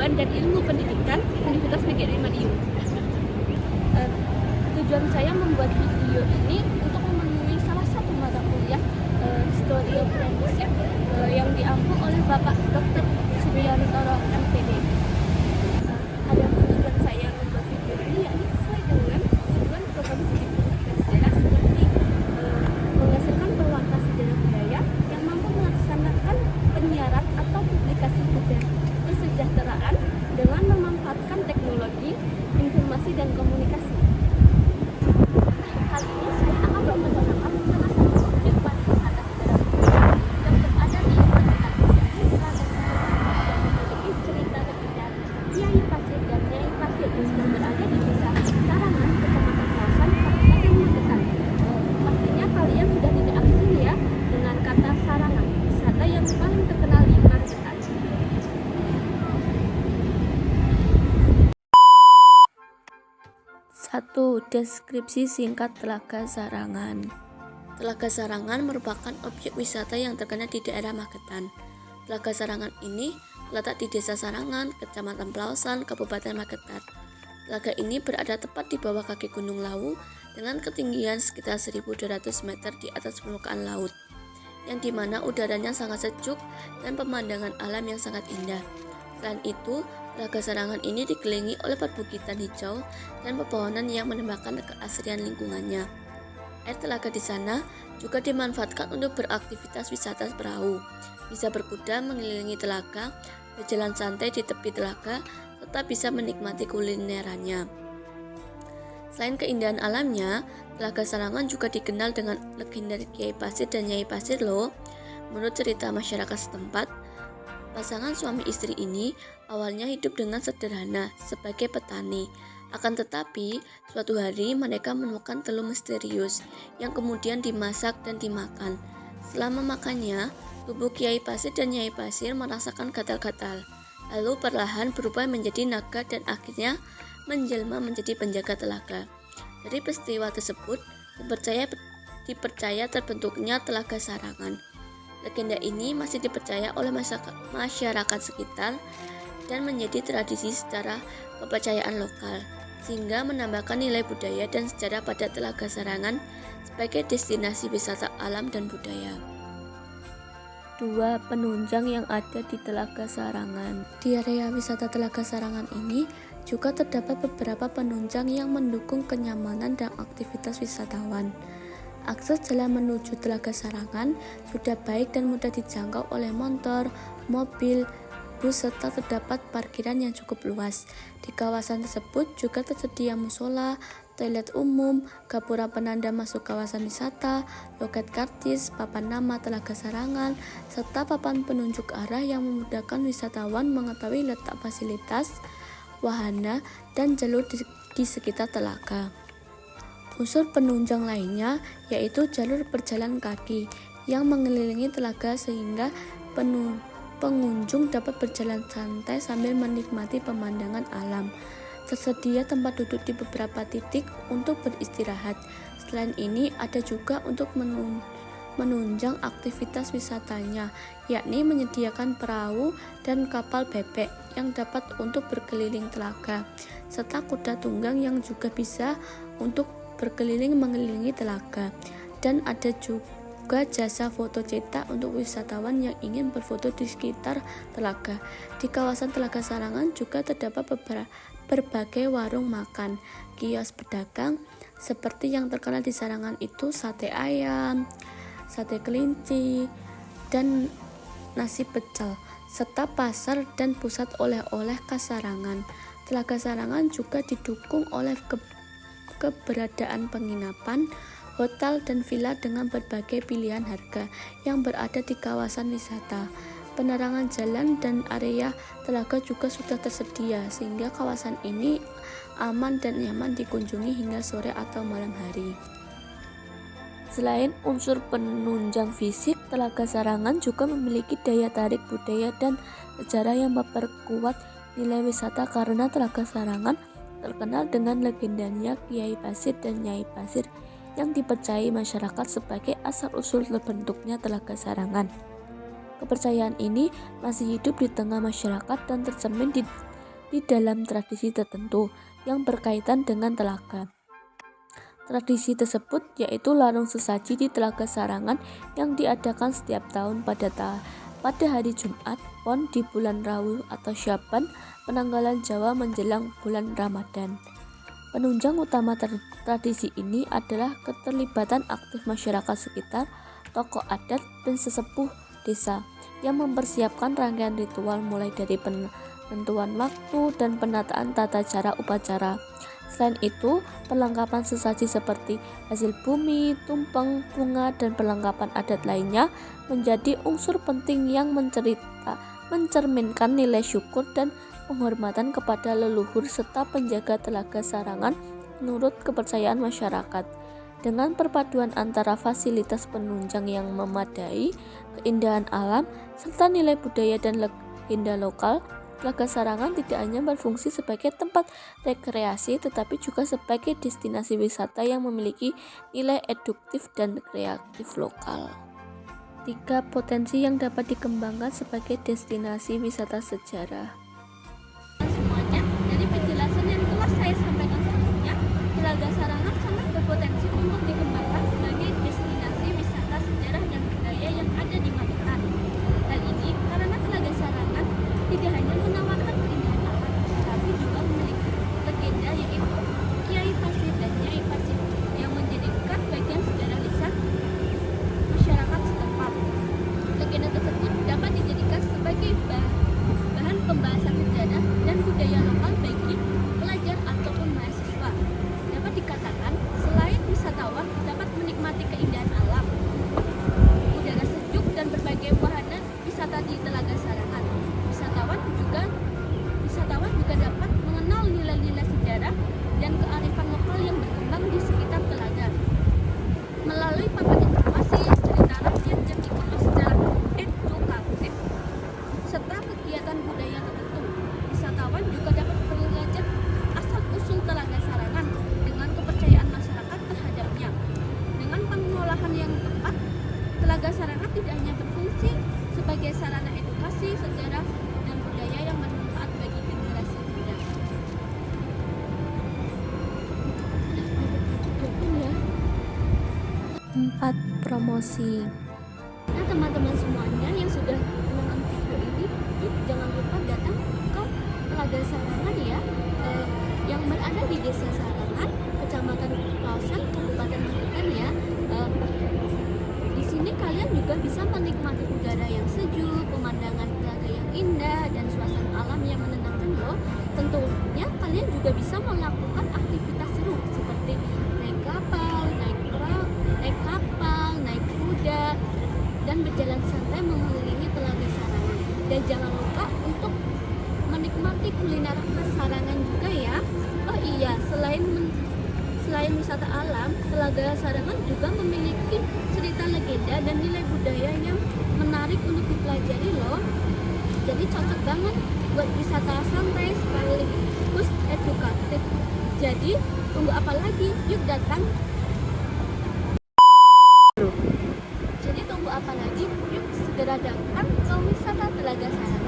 Pendidikan dan Ilmu Pendidikan Universitas PGRI Madiun. Tujuan saya membuat video ini untuk memenuhi salah satu mata kuliah Story of Friendship yang diampu oleh Bapak Dr. Suryantoro MPD. Ada tujuan saya membuat video ini yakni sesuai dengan tujuan program studi sejarah seperti menghasilkan pewarta sejarah budaya yang mampu melaksanakan penyiaran atau publikasi kesejahteraan dengan memanfaatkan teknologi, informasi, dan komunikasi. Kali ini saya akan memperkenalkan salah satu objek pariwisata sejarah budaya yang berada di ibu kota, yakni Telaga Sarangan, yang memiliki cerita legendaris Kiai Pasir dan Nyai Pasir yang berada di desa Sarangan, Kecamatan Kawasan, Kabupaten Magetan. Pastinya kalian sudah tidak asing ya dengan kata Sarangan, wisata yang paling terkenal di Magetan. Satu, deskripsi singkat Telaga Sarangan. Telaga Sarangan merupakan objek wisata yang terkenal di daerah Magetan. Telaga Sarangan ini terletak di Desa Sarangan, Kecamatan Pelausan, Kabupaten Magetan. Telaga ini berada tepat di bawah kaki Gunung Lawu dengan ketinggian sekitar 1.200 meter di atas permukaan laut, yang dimana udaranya sangat sejuk dan pemandangan alam yang sangat indah. Selain itu, Telaga Sarangan ini dikelilingi oleh perbukitan hijau dan pepohonan yang menambahkan keasrian lingkungannya. Air telaga di sana juga dimanfaatkan untuk beraktivitas wisata perahu, bisa berkuda mengelilingi telaga, berjalan santai di tepi telaga, serta bisa menikmati kulinerannya. Selain keindahan alamnya, Telaga Sarangan juga dikenal dengan legenda Kiai Pasir dan Nyai Pasir loh. Menurut cerita masyarakat setempat, pasangan suami istri ini awalnya hidup dengan sederhana sebagai petani. Akan tetapi, suatu hari mereka menemukan telur misterius yang kemudian dimasak dan dimakan. Setelah memakannya, tubuh Kiai Pasir dan Nyai Pasir merasakan gatal-gatal. Lalu perlahan berubah menjadi naga dan akhirnya menjelma menjadi penjaga telaga. Dari peristiwa tersebut, dipercaya terbentuknya Telaga Sarangan. Legenda ini masih dipercaya oleh masyarakat sekitar dan menjadi tradisi secara kepercayaan lokal, sehingga menambahkan nilai budaya dan sejarah pada Telaga Sarangan sebagai destinasi wisata alam dan budaya. 2. Penunjang yang ada di Telaga Sarangan. Di area wisata Telaga Sarangan ini juga terdapat beberapa penunjang yang mendukung kenyamanan dan aktivitas wisatawan. Akses jalan menuju Telaga Sarangan sudah baik dan mudah dijangkau oleh motor, mobil, bus, serta terdapat parkiran yang cukup luas. Di kawasan tersebut juga tersedia musola, toilet umum, gapura penanda masuk kawasan wisata, loket karcis, papan nama Telaga Sarangan, serta papan penunjuk arah yang memudahkan wisatawan mengetahui letak fasilitas, wahana, dan jalur di sekitar telaga. Unsur penunjang lainnya yaitu jalur berjalan kaki yang mengelilingi telaga sehingga pengunjung dapat berjalan santai sambil menikmati pemandangan alam. Tersedia tempat duduk di beberapa titik untuk beristirahat. Selain ini ada juga untuk menunjang aktivitas wisatanya, yakni menyediakan perahu dan kapal bebek yang dapat untuk berkeliling telaga, serta kuda tunggang yang juga bisa untuk berkeliling mengelilingi telaga. Dan ada juga jasa foto cetak untuk wisatawan yang ingin berfoto di sekitar telaga. Di kawasan Telaga Sarangan juga terdapat berbagai warung makan, kios pedagang seperti yang terkenal di Sarangan itu sate ayam, sate kelinci, dan nasi pecel, serta pasar dan pusat oleh-oleh khas Sarangan. Telaga Sarangan juga didukung oleh keberadaan penginapan, hotel, dan villa dengan berbagai pilihan harga yang berada di kawasan wisata. Penerangan jalan dan area telaga juga sudah tersedia sehingga kawasan ini aman dan nyaman dikunjungi hingga sore atau malam hari. Selain unsur penunjang fisik, Telaga Sarangan juga memiliki daya tarik budaya dan sejarah yang memperkuat nilai wisata karena Telaga Sarangan terkenal dengan legendanya Kiai Pasir dan Nyai Pasir yang dipercayai masyarakat sebagai asal-usul terbentuknya Telaga Sarangan. Kepercayaan ini masih hidup di tengah masyarakat dan tercermin di di dalam tradisi tertentu yang berkaitan dengan telaga. Tradisi tersebut yaitu larung sesaji di Telaga Sarangan yang diadakan setiap tahun pada hari Jumat Pon di bulan Rawu atau Syaban, penanggalan Jawa menjelang bulan Ramadan. Penunjang utama tradisi ini adalah keterlibatan aktif masyarakat sekitar, tokoh adat, dan sesepuh desa yang mempersiapkan rangkaian ritual mulai dari penentuan waktu dan penataan tata cara upacara. Selain itu, perlengkapan sesaji seperti hasil bumi, tumpeng, bunga, dan perlengkapan adat lainnya menjadi unsur penting yang mencerminkan nilai syukur dan penghormatan kepada leluhur serta penjaga Telaga Sarangan menurut kepercayaan masyarakat. Dengan perpaduan antara fasilitas penunjang yang memadai, keindahan alam, serta nilai budaya dan legenda lokal, Telaga Sarangan tidak hanya berfungsi sebagai tempat rekreasi tetapi juga sebagai destinasi wisata yang memiliki nilai eduktif dan kreatif lokal. 3 potensi yang dapat dikembangkan sebagai destinasi wisata sejarah. Semuanya, dari penjelasan yang telah saya sampaikan sebelumnya, Telaga Sarangan sangat berpotensi untuk dikembangkan sebagai destinasi wisata sejarah dan budaya yang ada di Mataram. Hal ini karena Telaga Sarangan tidak hanya menawarkan keindahan alam, tetapi juga memiliki legenda yaitu Kiai Pasir dan Nyai Pasir yang menjadikan bagian sejarah lisan masyarakat setempat. Legenda tersebut dapat dijadikan sebagai bahan pembahasan sejarah dan budaya lokal bagi pelajar ataupun mahasiswa. Dapat dikatakan, selain wisatawan dapat menikmati keindahan alam, udara sejuk dan berbagai wahana wisata di Telaga Sarangan, wisatawan juga dapat mengenal nilai-nilai sejarah dan kearifan lokal yang berkembang di sekitar telaga. Melalui papan informasi, cerita rakyat yang dikemas secara edukatif, serta kegiatan budaya tertentu, wisatawan juga dapat belajar asal-usul Telaga Sarangan dengan kepercayaan masyarakat terhadapnya. Dengan pengelolaan yang tepat, Telaga Sarangan tidak hanya berfungsi sebagai sarana edukasi, sejarah, dan budaya yang bermanfaat bagi generasi muda. 4. Promosi. Nah, teman-teman semuanya yang sudah menonton video ini, jangan lupa datang ke Telaga Sarangan ya, yang berada di Desa Sarangan, Kecamatan Kausan, Kabupaten Magetan ya. Di sini kalian juga bisa menikmati udara yang sejuk, pemandangan telaga yang indah, dan suasana alam yang menenangkan loh. Tentunya kalian juga bisa melakukan aktivitas seru seperti naik kapal, naik kuda, dan berjalan santai mengelilingi Telaga Sarangan. Dan jangan lupa untuk menikmati kuliner khas Sarangan juga ya. Oh iya, selain wisata alam, Telaga Sarangan juga memiliki cerita legenda dan nilai budaya yang menarik untuk dipelajari loh. Jadi cocok banget buat wisata santai sekaligus edukatif. Jadi tunggu apa lagi? Yuk datang. Jadi tunggu apa lagi? Yuk segera datang ke wisata Telaga Sarangan.